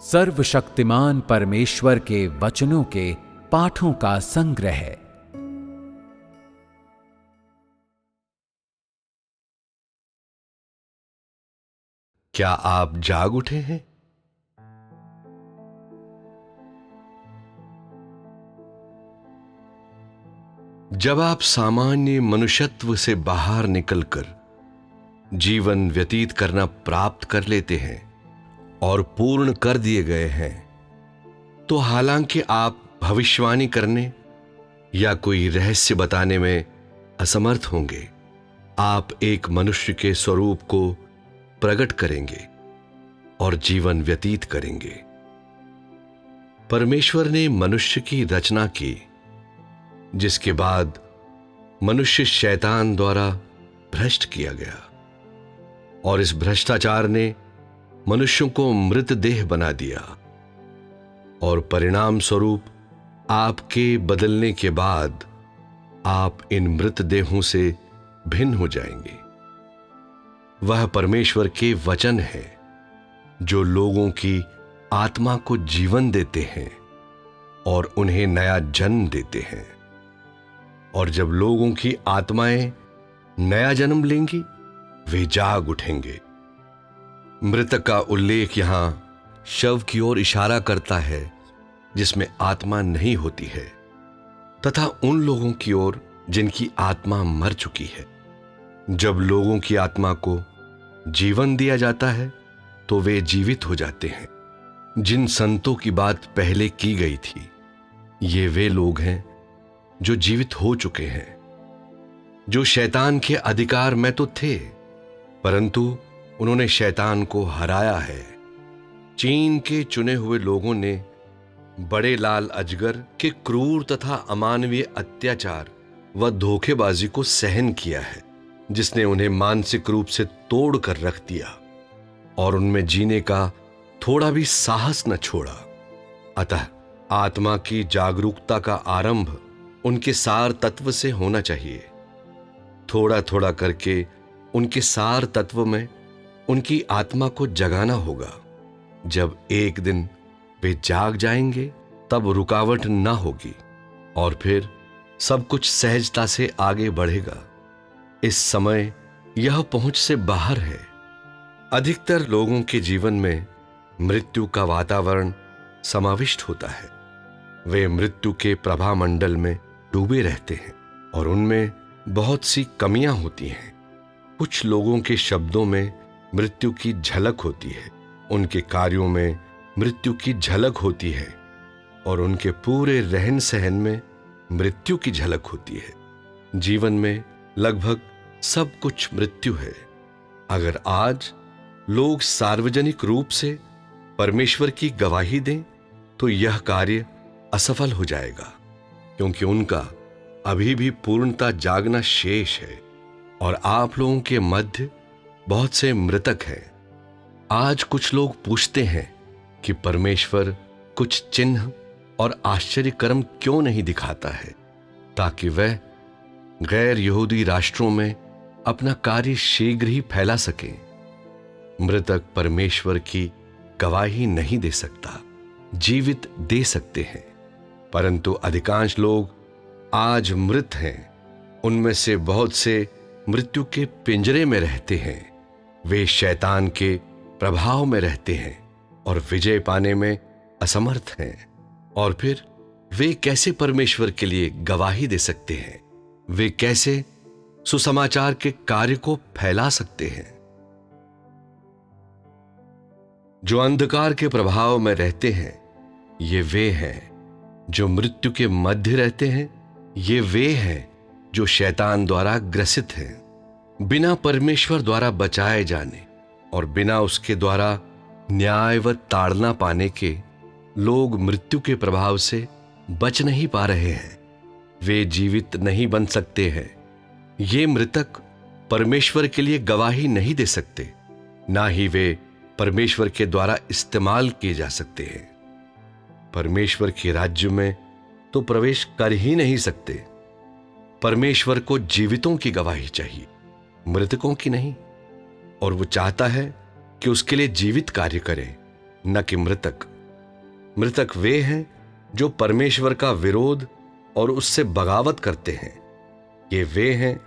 सर्वशक्तिमान परमेश्वर के वचनों के पाठों का संग्रह। क्या आप जाग उठे हैं? जब आप सामान्य मनुष्यत्व से बाहर निकलकर जीवन व्यतीत करना प्राप्त कर लेते हैं और पूर्ण कर दिए गए हैं, तो हालांकि आप भविष्यवाणी करने या कोई रहस्य बताने में असमर्थ होंगे, आप एक मनुष्य के स्वरूप को प्रकट करेंगे और जीवन व्यतीत करेंगे। परमेश्वर ने मनुष्य की रचना की, जिसके बाद मनुष्य शैतान द्वारा भ्रष्ट किया गया और इस भ्रष्टाचार ने मनुष्यों को मृतदेह बना दिया और परिणाम स्वरूप आपके बदलने के बाद आप इन मृतदेहों से भिन्न हो जाएंगे। वह परमेश्वर के वचन है जो लोगों की आत्मा को जीवन देते हैं और उन्हें नया जन्म देते हैं। और जब लोगों की आत्माएं नया जन्म लेंगी, वे जाग उठेंगे। मृतक का उल्लेख यहां शव की ओर इशारा करता है जिसमें आत्मा नहीं होती है, तथा उन लोगों की ओर जिनकी आत्मा मर चुकी है। जब लोगों की आत्मा को जीवन दिया जाता है तो वे जीवित हो जाते हैं। जिन संतों की बात पहले की गई थी, ये वे लोग हैं जो जीवित हो चुके हैं, जो शैतान के अधिकार में तो थे, परंतु उन्होंने शैतान को हराया है। चीन के चुने हुए लोगों ने बड़े लाल अजगर के क्रूर तथा अमानवीय अत्याचार व धोखेबाजी को सहन किया है, जिसने उन्हें मानसिक रूप से तोड़ कर रख दिया और उनमें जीने का थोड़ा भी साहस न छोड़ा। अतः आत्मा की जागरूकता का आरंभ उनके सार तत्व से होना चाहिए। थोड़ा थोड़ा करके उनके सार तत्व में उनकी आत्मा को जगाना होगा। जब एक दिन वे जाग जाएंगे, तब रुकावट ना होगी और फिर सब कुछ सहजता से आगे बढ़ेगा। इस समय यह पहुंच से बाहर है। अधिकतर लोगों के जीवन में मृत्यु का वातावरण समाविष्ट होता है। वे मृत्यु के प्रभामंडल में डूबे रहते हैं और उनमें बहुत सी कमियां होती हैं। कुछ लोगों के शब्दों में मृत्यु की झलक होती है, उनके कार्यों में मृत्यु की झलक होती है और उनके पूरे रहन सहन में मृत्यु की झलक होती है। जीवन में लगभग सब कुछ मृत्यु है। अगर आज लोग सार्वजनिक रूप से परमेश्वर की गवाही दें, तो यह कार्य असफल हो जाएगा, क्योंकि उनका अभी भी पूर्णता जागना शेष है और आप लोगों के मध्य बहुत से मृतक हैं। आज कुछ लोग पूछते हैं कि परमेश्वर कुछ चिन्ह और आश्चर्य कर्म क्यों नहीं दिखाता है, ताकि वह गैर यहूदी राष्ट्रों में अपना कार्य शीघ्र ही फैला सके। मृतक परमेश्वर की गवाही नहीं दे सकता, जीवित दे सकते हैं, परंतु अधिकांश लोग आज मृत हैं। उनमें से बहुत से मृत्यु के पिंजरे में रहते हैं। वे शैतान के प्रभाव में रहते हैं और विजय पाने में असमर्थ हैं। और फिर वे कैसे परमेश्वर के लिए गवाही दे सकते हैं? वे कैसे सुसमाचार के कार्य को फैला सकते हैं? जो अंधकार के प्रभाव में रहते हैं, ये वे हैं। जो मृत्यु के मध्य रहते हैं, ये वे हैं जो शैतान द्वारा ग्रसित हैं। बिना परमेश्वर द्वारा बचाए जाने और बिना उसके द्वारा न्याय व ताड़ना पाने के लोग मृत्यु के प्रभाव से बच नहीं पा रहे हैं। वे जीवित नहीं बन सकते हैं। ये मृतक परमेश्वर के लिए गवाही नहीं दे सकते, ना ही वे परमेश्वर के द्वारा इस्तेमाल किए जा सकते हैं। परमेश्वर के राज्य में तो प्रवेश कर ही नहीं सकते। परमेश्वर को जीवितों की गवाही चाहिए, मृतकों की नहीं। और वो चाहता है कि उसके लिए जीवित कार्य करें, न कि मृतक। मृतक वे हैं जो परमेश्वर का विरोध और उससे बगावत करते हैं। ये वे हैं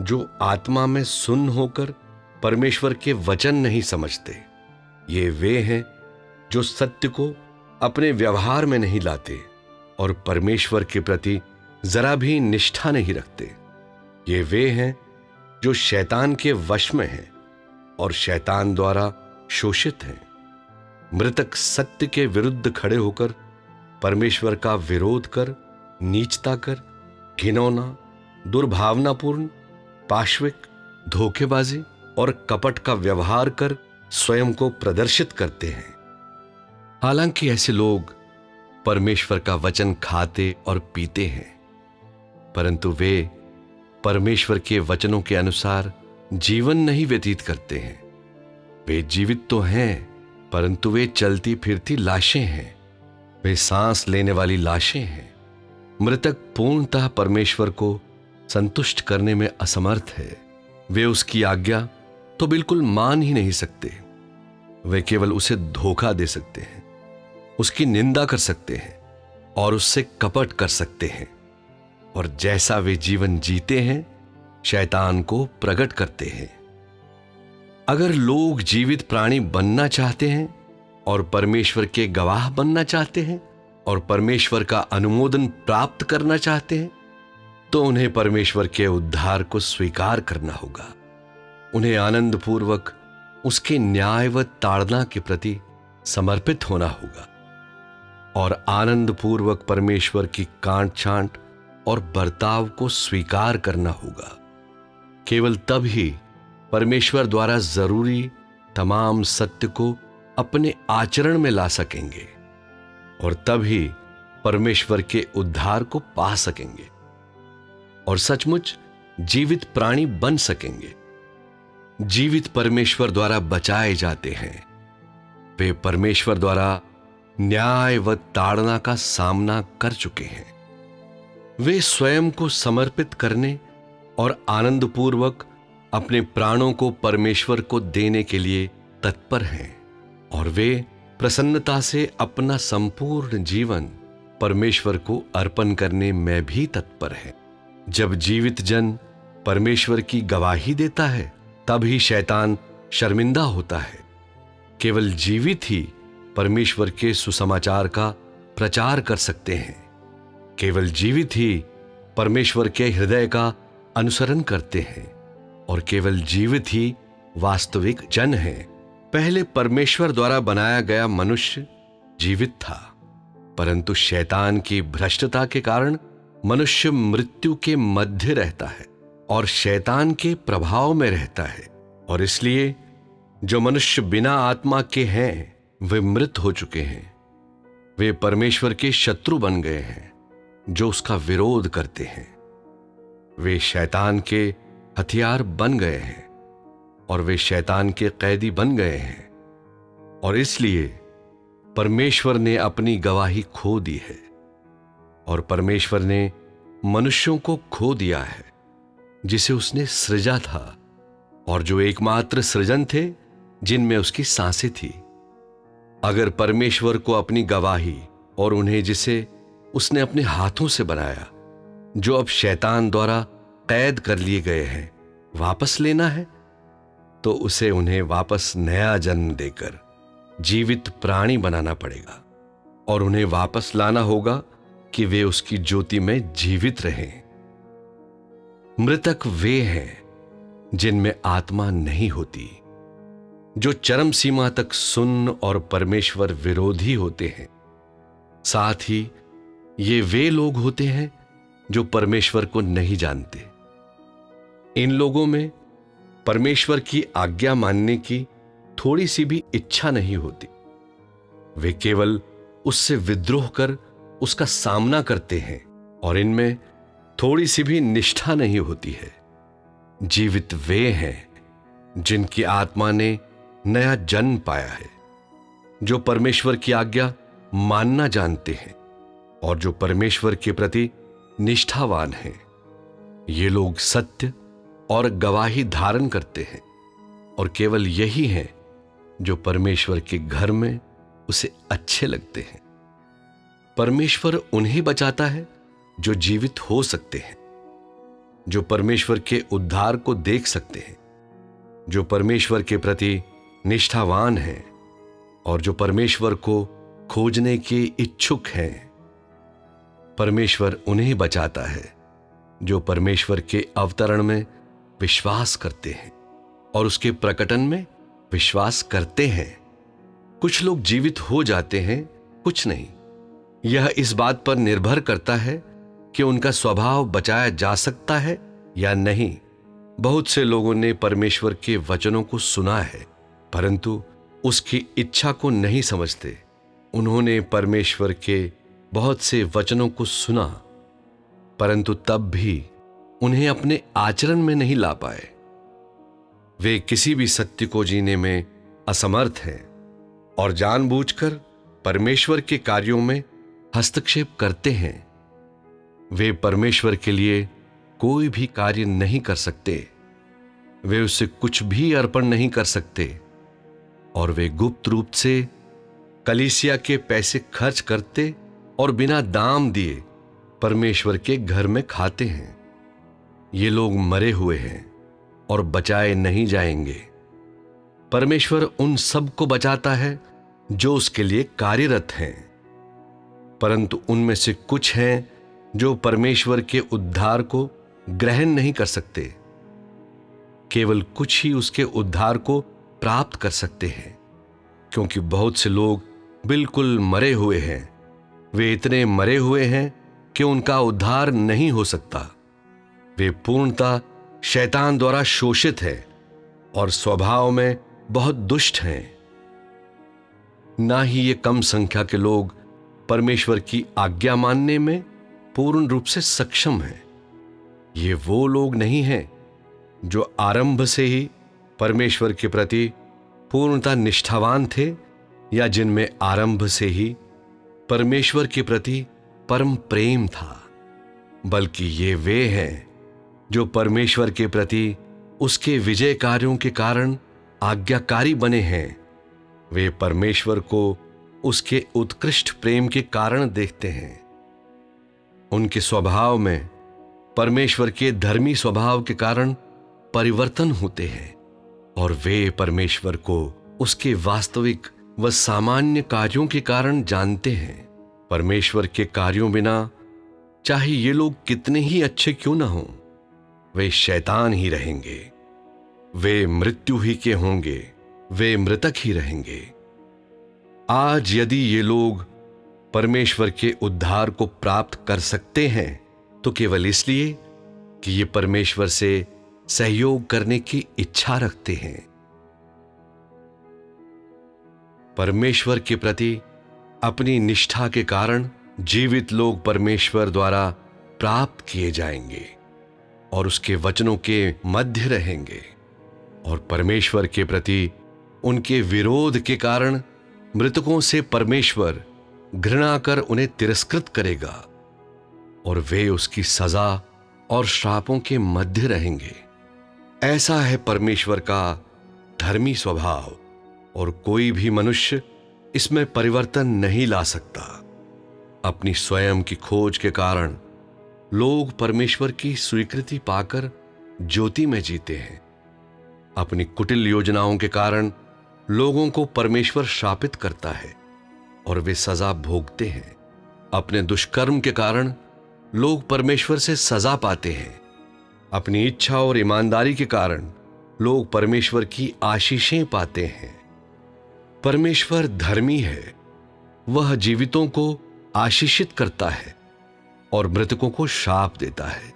जो आत्मा में सुन्न होकर परमेश्वर के वचन नहीं समझते। ये वे हैं जो सत्य को अपने व्यवहार में नहीं लाते और परमेश्वर के प्रति जरा भी निष्ठा नहीं रखते। ये वे हैं जो शैतान के वश में हैं और शैतान द्वारा शोषित हैं। मृतक सत्य के विरुद्ध खड़े होकर परमेश्वर का विरोध कर, नीचता कर, घिनौना, दुर्भावनापूर्ण, पाश्विक, धोखेबाजी और कपट का व्यवहार कर स्वयं को प्रदर्शित करते हैं। हालांकि ऐसे लोग परमेश्वर का वचन खाते और पीते हैं, परंतु वे परमेश्वर के वचनों के अनुसार जीवन नहीं व्यतीत करते हैं। वे जीवित तो हैं, परंतु वे चलती फिरती लाशें हैं। वे सांस लेने वाली लाशें हैं। मृतक पूर्णतः परमेश्वर को संतुष्ट करने में असमर्थ है। वे उसकी आज्ञा तो बिल्कुल मान ही नहीं सकते। वे केवल उसे धोखा दे सकते हैं, उसकी निंदा कर सकते हैं और उससे कपट कर सकते हैं। और जैसा वे जीवन जीते हैं, शैतान को प्रकट करते हैं। अगर लोग जीवित प्राणी बनना चाहते हैं और परमेश्वर के गवाह बनना चाहते हैं और परमेश्वर का अनुमोदन प्राप्त करना चाहते हैं, तो उन्हें परमेश्वर के उद्धार को स्वीकार करना होगा। उन्हें आनंद पूर्वक उसके न्याय व ताड़ना के प्रति समर्पित होना होगा और आनंद पूर्वक परमेश्वर की कांट छांट और बर्ताव को स्वीकार करना होगा। केवल तब ही परमेश्वर द्वारा जरूरी तमाम सत्य को अपने आचरण में ला सकेंगे और तब ही परमेश्वर के उद्धार को पा सकेंगे और सचमुच जीवित प्राणी बन सकेंगे। जीवित परमेश्वर द्वारा बचाए जाते हैं। वे परमेश्वर द्वारा न्याय व ताड़ना का सामना कर चुके हैं। वे स्वयं को समर्पित करने और आनंदपूर्वक अपने प्राणों को परमेश्वर को देने के लिए तत्पर हैं और वे प्रसन्नता से अपना संपूर्ण जीवन परमेश्वर को अर्पण करने में भी तत्पर हैं। जब जीवित जन परमेश्वर की गवाही देता है, तब ही शैतान शर्मिंदा होता है। केवल जीवित ही परमेश्वर के सुसमाचार का प्रचार कर सकते हैं। केवल जीवित ही परमेश्वर के हृदय का अनुसरण करते हैं और केवल जीवित ही वास्तविक जन हैं। पहले परमेश्वर द्वारा बनाया गया मनुष्य जीवित था, परंतु शैतान की भ्रष्टता के कारण मनुष्य मृत्यु के मध्य रहता है और शैतान के प्रभाव में रहता है। और इसलिए जो मनुष्य बिना आत्मा के हैं, वे मृत हो चुके हैं। वे परमेश्वर के शत्रु बन गए हैं, जो उसका विरोध करते हैं। वे शैतान के हथियार बन गए हैं और वे शैतान के कैदी बन गए हैं और इसलिए परमेश्वर ने अपनी गवाही खो दी है और परमेश्वर ने मनुष्यों को खो दिया है जिसे उसने सृजा था और जो एकमात्र सृजन थे जिनमें उसकी सांसें थी। अगर परमेश्वर को अपनी गवाही और उन्हें जिसे उसने अपने हाथों से बनाया, जो अब शैतान द्वारा कैद कर लिए गए हैं, वापस लेना है, तो उसे उन्हें वापस नया जन्म देकर जीवित प्राणी बनाना पड़ेगा और उन्हें वापस लाना होगा कि वे उसकी ज्योति में जीवित रहें। मृतक वे हैं जिनमें आत्मा नहीं होती, जो चरम सीमा तक सुन्न और परमेश्वर विरोधी होते हैं। साथ ही ये वे लोग होते हैं जो परमेश्वर को नहीं जानते। इन लोगों में परमेश्वर की आज्ञा मानने की थोड़ी सी भी इच्छा नहीं होती। वे केवल उससे विद्रोह कर उसका सामना करते हैं और इनमें थोड़ी सी भी निष्ठा नहीं होती है। जीवित वे हैं जिनकी आत्मा ने नया जन्म पाया है, जो परमेश्वर की आज्ञा मानना जानते हैं और जो परमेश्वर के प्रति निष्ठावान हैं। ये लोग सत्य और गवाही धारण करते हैं और केवल यही हैं जो परमेश्वर के घर में उसे अच्छे लगते हैं। परमेश्वर उन्हें बचाता है जो जीवित हो सकते हैं, जो परमेश्वर के उद्धार को देख सकते हैं, जो परमेश्वर के प्रति निष्ठावान हैं और जो परमेश्वर को खोजने के इच्छुक हैं। परमेश्वर उन्हें बचाता है जो परमेश्वर के अवतरण में विश्वास करते हैं और उसके प्रकटन में विश्वास करते हैं। कुछ लोग जीवित हो जाते हैं, कुछ नहीं। यह इस बात पर निर्भर करता है कि उनका स्वभाव बचाया जा सकता है या नहीं। बहुत से लोगों ने परमेश्वर के वचनों को सुना है, परंतु उसकी इच्छा को नहीं समझते। उन्होंने परमेश्वर के बहुत से वचनों को सुना, परंतु तब भी उन्हें अपने आचरण में नहीं ला पाए। वे किसी भी सत्य को जीने में असमर्थ हैं और जानबूझकर परमेश्वर के कार्यों में हस्तक्षेप करते हैं। वे परमेश्वर के लिए कोई भी कार्य नहीं कर सकते, वे उससे कुछ भी अर्पण नहीं कर सकते और वे गुप्त रूप से कलीसिया के पैसे खर्च करते और बिना दाम दिए परमेश्वर के घर में खाते हैं। ये लोग मरे हुए हैं और बचाए नहीं जाएंगे। परमेश्वर उन सब को बचाता है जो उसके लिए कार्यरत हैं, परंतु उनमें से कुछ हैं जो परमेश्वर के उद्धार को ग्रहण नहीं कर सकते। केवल कुछ ही उसके उद्धार को प्राप्त कर सकते हैं, क्योंकि बहुत से लोग बिल्कुल मरे हुए हैं। वे इतने मरे हुए हैं कि उनका उद्धार नहीं हो सकता। वे पूर्णतः शैतान द्वारा शोषित हैं और स्वभाव में बहुत दुष्ट हैं। ना ही ये कम संख्या के लोग परमेश्वर की आज्ञा मानने में पूर्ण रूप से सक्षम हैं। ये वो लोग नहीं हैं जो आरंभ से ही परमेश्वर के प्रति पूर्णतः निष्ठावान थे या जिनमें आरंभ से ही परमेश्वर के प्रति परम प्रेम था, बल्कि ये वे हैं जो परमेश्वर के प्रति उसके विजय कार्यों के कारण आज्ञाकारी बने हैं। वे परमेश्वर को उसके उत्कृष्ट प्रेम के कारण देखते हैं। उनके स्वभाव में परमेश्वर के धर्मी स्वभाव के कारण परिवर्तन होते हैं और वे परमेश्वर को उसके वास्तविक व सामान्य कार्यों के कारण जानते हैं। परमेश्वर के कार्यों बिना चाहे ये लोग कितने ही अच्छे क्यों ना हों, वे शैतान ही रहेंगे। वे मृत्यु ही के होंगे, वे मृतक ही रहेंगे। आज यदि ये लोग परमेश्वर के उद्धार को प्राप्त कर सकते हैं तो केवल इसलिए कि ये परमेश्वर से सहयोग करने की इच्छा रखते हैं। परमेश्वर के प्रति अपनी निष्ठा के कारण जीवित लोग परमेश्वर द्वारा प्राप्त किए जाएंगे और उसके वचनों के मध्य रहेंगे, और परमेश्वर के प्रति उनके विरोध के कारण मृतकों से परमेश्वर घृणा कर उन्हें तिरस्कृत करेगा और वे उसकी सजा और श्रापों के मध्य रहेंगे। ऐसा है परमेश्वर का धर्मी स्वभाव और कोई भी मनुष्य इसमें परिवर्तन नहीं ला सकता। अपनी स्वयं की खोज के कारण लोग परमेश्वर की स्वीकृति पाकर ज्योति में जीते हैं। अपनी कुटिल योजनाओं के कारण लोगों को परमेश्वर शापित करता है और वे सजा भोगते हैं। अपने दुष्कर्म के कारण लोग परमेश्वर से सजा पाते हैं। अपनी इच्छा और ईमानदारी के कारण लोग परमेश्वर की आशीषें पाते हैं। परमेश्वर धर्मी है, वह जीवितों को आशीषित करता है और मृतकों को शाप देता है,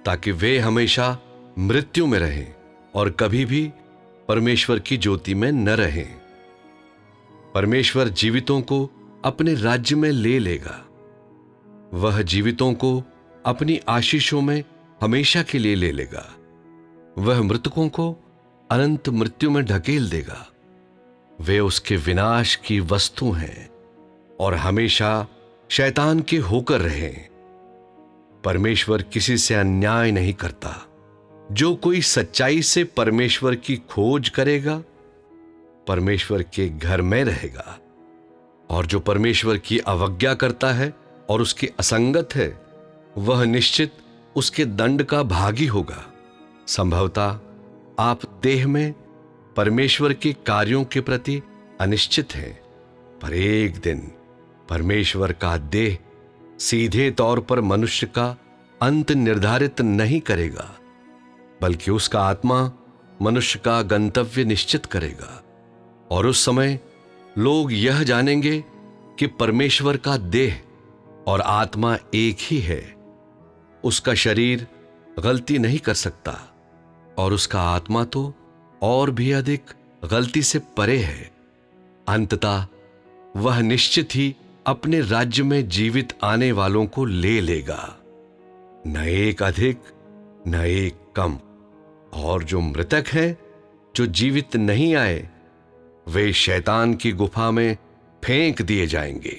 ताकि वे हमेशा मृत्यु में रहें और कभी भी परमेश्वर की ज्योति में न रहें। परमेश्वर जीवितों को अपने राज्य में ले लेगा। वह जीवितों को अपनी आशीषों में हमेशा के लिए ले लेगा। वह मृतकों को अनंत मृत्यु में ढकेल देगा। वे उसके विनाश की वस्तु हैं और हमेशा शैतान के होकर रहें। परमेश्वर किसी से अन्याय नहीं करता। जो कोई सच्चाई से परमेश्वर की खोज करेगा परमेश्वर के घर में रहेगा और जो परमेश्वर की अवज्ञा करता है और उसकी असंगत है, वह निश्चित उसके दंड का भागी होगा। संभवतः आप देह में परमेश्वर के कार्यों के प्रति अनिश्चित हैं, पर एक दिन परमेश्वर का देह सीधे तौर पर मनुष्य का अंत निर्धारित नहीं करेगा, बल्कि उसका आत्मा मनुष्य का गंतव्य निश्चित करेगा। और उस समय लोग यह जानेंगे कि परमेश्वर का देह और आत्मा एक ही है। उसका शरीर गलती नहीं कर सकता और उसका आत्मा तो और भी अधिक गलती से परे है। अंततः वह निश्चित ही अपने राज्य में जीवित आने वालों को ले लेगा, न एक अधिक न एक कम। और जो मृतक हैं, जो जीवित नहीं आए, वे शैतान की गुफा में फेंक दिए जाएंगे।